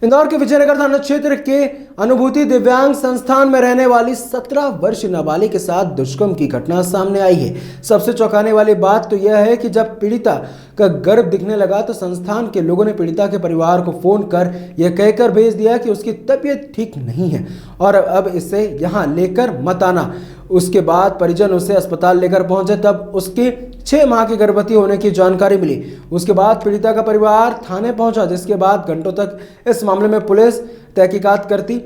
इंदौर के विजयनगर थाना क्षेत्र के अनुभूति दिव्यांग संस्थान में रहने वाली 17 वर्षीय नाबालिग के साथ दुष्कर्म की घटना सामने आई है। सबसे चौंकाने वाली बात तो यह है कि जब पीड़िता का गर्भ दिखने लगा तो संस्थान के लोगों ने पीड़िता के परिवार को फोन कर यह कहकर भेज दिया कि उसकी तबीयत ठीक नहीं है और अब इसे यहाँ लेकर मत आना। उसके बाद परिजन उसे अस्पताल लेकर पहुंचे तब उसके 6 माह की गर्भवती होने की जानकारी मिली। उसके बाद पीड़िता का परिवार थाने पहुंचा, जिसके बाद घंटों तक इस मामले में पुलिस तहकीकात करती।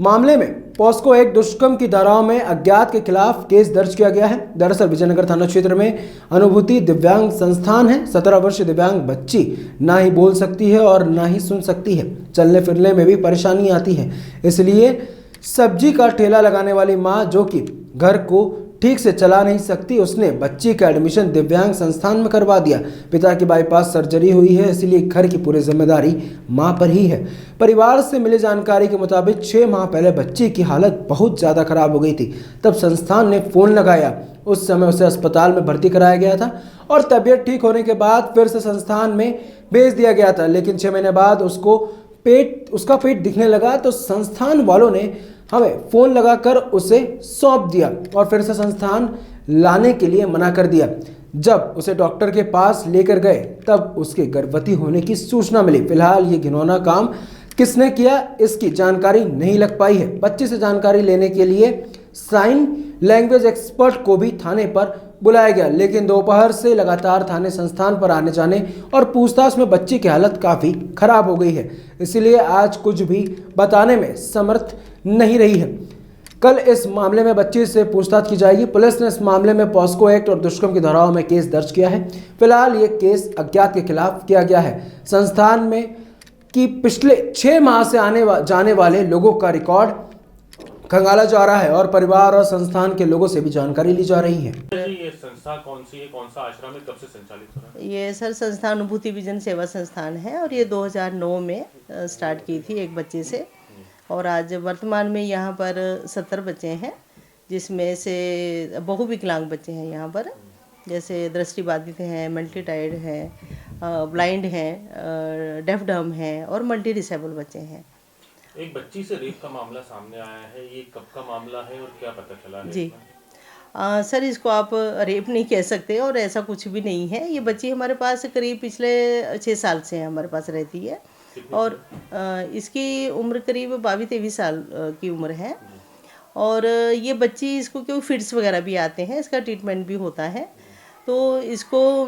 मामले में पॉस्को एक्ट दुष्कर्म की धाराओं में अज्ञात के खिलाफ केस दर्ज किया गया है। दरअसल विजयनगर थाना क्षेत्र में अनुभूति दिव्यांग संस्थान है। 17 वर्षीय दिव्यांग बच्ची ना ही बोल सकती है और ना ही सुन सकती है। चलने फिरने में भी परेशानी आती है। इसलिए सब्जी का ठेला लगाने वाली मां, जो कि घर को ठीक से चला नहीं सकती, उसने बच्ची का एडमिशन दिव्यांग संस्थान में करवा दिया। पिता की बाईपास सर्जरी हुई है, इसलिए घर की पूरी जिम्मेदारी मां पर ही है। परिवार से मिली जानकारी के मुताबिक 6 माह पहले बच्ची की हालत बहुत ज़्यादा खराब हो गई थी। तब संस्थान ने फ़ोन लगाया। उस समय उसे अस्पताल में भर्ती कराया गया था और तबीयत ठीक होने के बाद फिर से संस्थान में भेज दिया गया था। लेकिन 6 महीने बाद उसका पेट दिखने लगा तो संस्थान वालों ने हमें फ़ोन लगाकर उसे सौंप दिया और फिर से संस्थान लाने के लिए मना कर दिया। जब उसे डॉक्टर के पास लेकर गए तब उसके गर्भवती होने की सूचना मिली। फिलहाल ये घिनौना काम किसने किया इसकी जानकारी नहीं लग पाई है। बच्चे से जानकारी लेने के लिए साइन लैंग्वेज एक्सपर्ट को भी थाने पर बुलाया गया, लेकिन दोपहर से लगातार थाने संस्थान पर आने जाने और पूछताछ में बच्ची की हालत काफ़ी खराब हो गई है। इसलिए आज कुछ भी बताने में समर्थ नहीं रही है। कल इस मामले में बच्ची से पूछताछ की जाएगी। पुलिस ने इस मामले में पॉस्को एक्ट और दुष्कर्म की धाराओं में केस दर्ज किया है। फिलहाल ये केस अज्ञात के खिलाफ किया गया है। संस्थान में कि पिछले 6 माह से जाने वाले लोगों का रिकॉर्ड खंगाला जा रहा है और परिवार और संस्थान के लोगों से भी जानकारी ली जा रही है। ये संस्था कौन सी है, कौन सा आश्रम है, कब से संचालित हो रहा है? ये सर संस्था अनुभूति विजन सेवा संस्थान है और ये 2009 में स्टार्ट की थी एक बच्चे से और आज वर्तमान में यहाँ पर 70 बच्चे हैं, जिसमें से बहुविकलांग बच्चे हैं यहाँ पर, जैसे दृष्टिबाधित हैं, मल्टीटाइड हैं, ब्लाइंड हैं, डेफ डम हैं और मल्टी डिसेबल बच्चे हैं। एक बच्ची से रेप का मामला सामने आया है, ये कब का मामला है और क्या पता चला है? जी सर, इसको आप रेप नहीं कह सकते और ऐसा कुछ भी नहीं है। ये बच्ची हमारे पास करीब पिछले 6 साल से हमारे पास रहती है और इसकी उम्र करीब 22-23 साल की उम्र है और ये बच्ची, इसको क्यों फिट्स वगैरह भी आते हैं, इसका ट्रीटमेंट भी होता है। तो इसको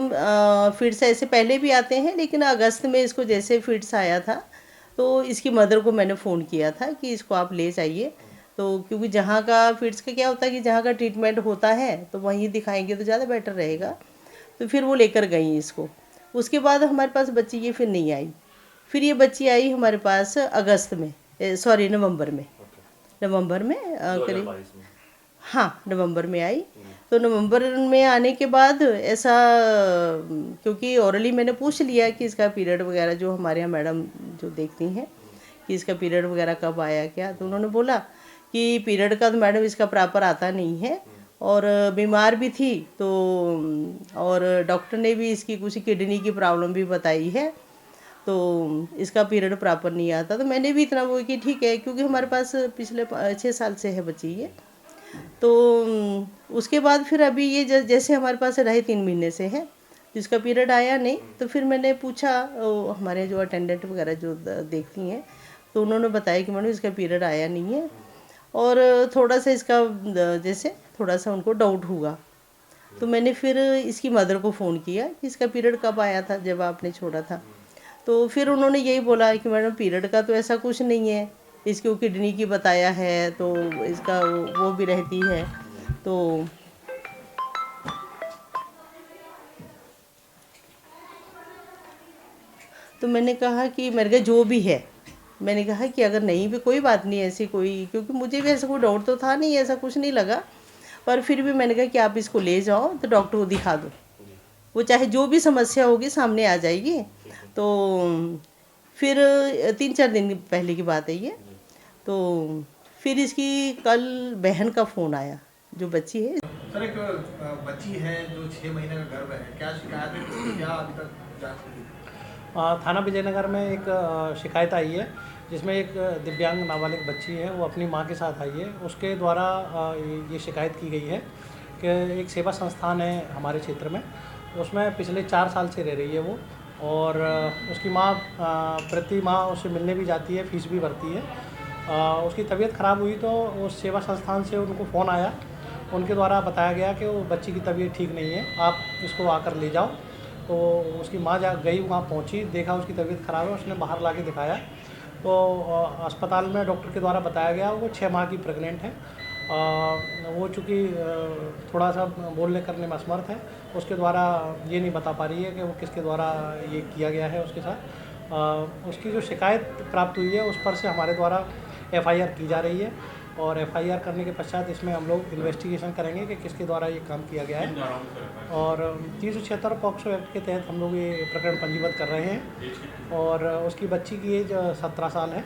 फिट्स ऐसे पहले भी आते हैं, लेकिन अगस्त में इसको जैसे फिट्स आया था तो इसकी मदर को मैंने फ़ोन किया था कि इसको आप ले जाइए। तो क्योंकि जहाँ का फिट्स का क्या होता है कि जहाँ का ट्रीटमेंट होता है तो वहीं दिखाएंगे तो ज़्यादा बेटर रहेगा। तो फिर वो लेकर गई इसको। उसके बाद हमारे पास बच्ची ये फिर नहीं आई। फिर ये बच्ची आई हमारे पास अगस्त में, नवंबर में। नवंबर में करीब, हाँ नवंबर में आई। तो नवंबर में आने के बाद ऐसा, क्योंकि ओरली मैंने पूछ लिया कि इसका पीरियड वगैरह, जो हमारे यहाँ मैडम जो देखती हैं कि इसका पीरियड वगैरह कब आया क्या, तो उन्होंने बोला कि पीरियड का तो मैडम इसका प्रॉपर आता नहीं है और बीमार भी थी, तो और डॉक्टर ने भी इसकी कुछ किडनी की प्रॉब्लम भी बताई है, तो इसका पीरियड प्रॉपर नहीं आता। तो मैंने भी इतना वो कि ठीक है, क्योंकि हमारे पास पिछले 6 साल से है बच्ची ये। तो उसके बाद फिर अभी ये जैसे हमारे पास 2.5-3 महीने से है, जिसका पीरियड आया नहीं। तो फिर मैंने पूछा हमारे जो अटेंडेंट वगैरह जो देखती हैं, तो उन्होंने बताया कि मैडम इसका पीरियड आया नहीं है और थोड़ा सा इसका जैसे थोड़ा सा उनको डाउट हुआ। तो मैंने फिर इसकी मदर को फ़ोन किया कि इसका पीरियड कब आया था जब आपने छोड़ा था। तो फिर उन्होंने यही बोला कि मैडम पीरियड का तो ऐसा कुछ नहीं है, इसकी किडनी की बताया है, तो इसका वो भी रहती है। तो मैंने कहा कि मेरे का जो भी है, मैंने कहा कि अगर नहीं भी कोई बात नहीं ऐसी कोई, क्योंकि मुझे भी ऐसा कोई डाउट तो था नहीं, ऐसा कुछ नहीं लगा, पर फिर भी मैंने कहा कि आप इसको ले जाओ तो डॉक्टर को दिखा दो, वो चाहे जो भी समस्या होगी सामने आ जाएगी। तो फिर 3-4 दिन पहले की बात है ये। तो फिर इसकी कल बहन का फ़ोन आया, जो बच्ची है। सर, एक बच्ची है जो 6 महीने का गर्भ है, क्या शिकायत है, क्या अभी तक जांच हुई? थाना विजयनगर में एक शिकायत आई है जिसमें एक दिव्यांग नाबालिग बच्ची है, वो अपनी माँ के साथ आई है। उसके द्वारा ये शिकायत की गई है कि एक सेवा संस्थान है हमारे क्षेत्र में, उसमें पिछले 4 साल से रह रही है वो, और उसकी माँ प्रति माह उससे मिलने भी जाती है, फीस भी भरती है। उसकी तबीयत ख़राब हुई तो उस सेवा संस्थान से उनको फ़ोन आया, उनके द्वारा बताया गया कि वो बच्ची की तबीयत ठीक नहीं है, आप इसको आकर ले जाओ। तो उसकी माँ गई, वहाँ पहुँची, देखा उसकी तबीयत ख़राब है, उसने बाहर ला के दिखाया तो अस्पताल में डॉक्टर के द्वारा बताया गया वो 6 माह की प्रेग्नेंट है। वो चूँकि थोड़ा सा बोलने करने में असमर्थ है, उसके द्वारा ये नहीं बता पा रही है कि वो किसके द्वारा ये किया गया है उसके साथ। उसकी जो शिकायत प्राप्त हुई है उस पर से हमारे द्वारा FIR की जा रही है, और FIR करने के पश्चात इसमें हम लोग इन्वेस्टिगेशन करेंगे कि किसके द्वारा ये काम किया गया है। और 376 पॉक्सो एक्ट के तहत हम लोग ये प्रकरण पंजीबद्ध कर रहे हैं, और उसकी बच्ची की एज 17 साल है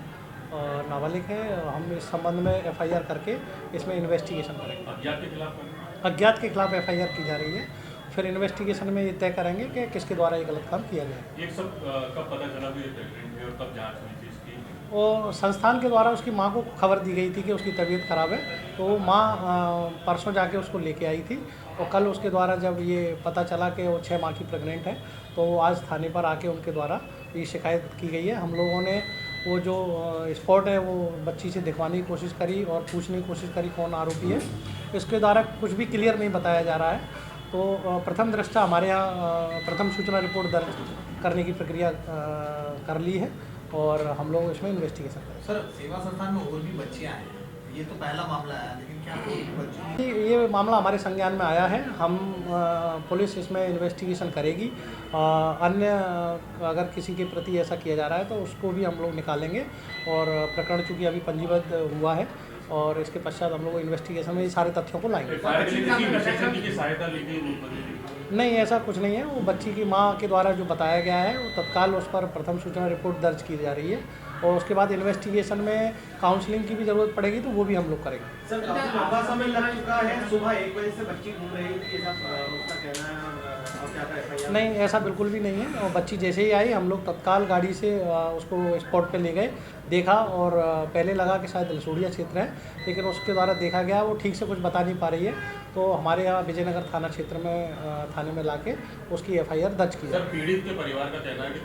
और नाबालिग है। हम इस संबंध में FIR करके इसमें इन्वेस्टिगेशन करेंगे। अज्ञात के खिलाफ FIR की जा रही है, फिर इन्वेस्टिगेशन में ये तय करेंगे कि किसके द्वारा ये गलत काम किया गया है। ये सब कब पता चला भी प्रेग्नेंट है और कब जांच हुई थी इसकी? और संस्थान के द्वारा उसकी माँ को खबर दी गई थी कि उसकी तबीयत ख़राब है, तो वो माँ परसों जाके उसको लेके आई थी, और कल उसके द्वारा जब ये पता चला कि वो 6 माह की प्रेग्नेंट है तो वो आज थाने पर आके उनके द्वारा ये शिकायत की गई है। हम लोगों ने वो जो स्पॉट है वो बच्ची से दिखवाने की कोशिश करी और पूछने की कोशिश करी कौन आरोपी है। इसके द्वारा कुछ भी क्लियर नहीं बताया जा रहा है, तो प्रथम दृष्टया हमारे यहाँ प्रथम सूचना रिपोर्ट दर्ज करने की प्रक्रिया कर ली है, और हम लोग इसमें इन्वेस्टिगेशन करें। सर, सेवा संस्थान में और भी बच्चियां हैं, ये तो पहला मामला है, लेकिन क्या और भी बच्ची? ये मामला हमारे संज्ञान में आया है, हम पुलिस इसमें इन्वेस्टिगेशन करेगी। अन्य अगर किसी के प्रति ऐसा किया जा रहा है तो उसको भी हम लोग निकालेंगे, और प्रकरण चूँकि अभी पंजीबद्ध हुआ है, और इसके पश्चात हम लोग इन्वेस्टिगेशन में ये सारे तथ्यों को लाएंगे। नहीं, ऐसा कुछ नहीं है। वो बच्ची की माँ के द्वारा जो बताया गया है वो तत्काल उस पर प्रथम सूचना रिपोर्ट दर्ज की जा रही है, और उसके बाद इन्वेस्टिगेशन में काउंसलिंग की भी ज़रूरत पड़ेगी तो वो भी हम लोग करेंगे। सर, काफी लंबा समय लग चुका है, सुबह 1 बजे से बच्ची घूम रही थी, ऐसा उसका कहना है, और क्या FIR? नहीं, ऐसा बिल्कुल भी नहीं है। और बच्ची जैसे ही आई हम लोग तत्काल गाड़ी से उसको स्पॉट पे ले गए, देखा, और पहले लगा कि शायद लसूड़िया क्षेत्र है, लेकिन उसके द्वारा देखा गया वो ठीक से कुछ बता नहीं पा रही है, तो हमारे यहाँ विजयनगर थाना क्षेत्र में थाने में लाके उसकी FIR दर्ज की। सर, पीड़ित के परिवार का कहना है कि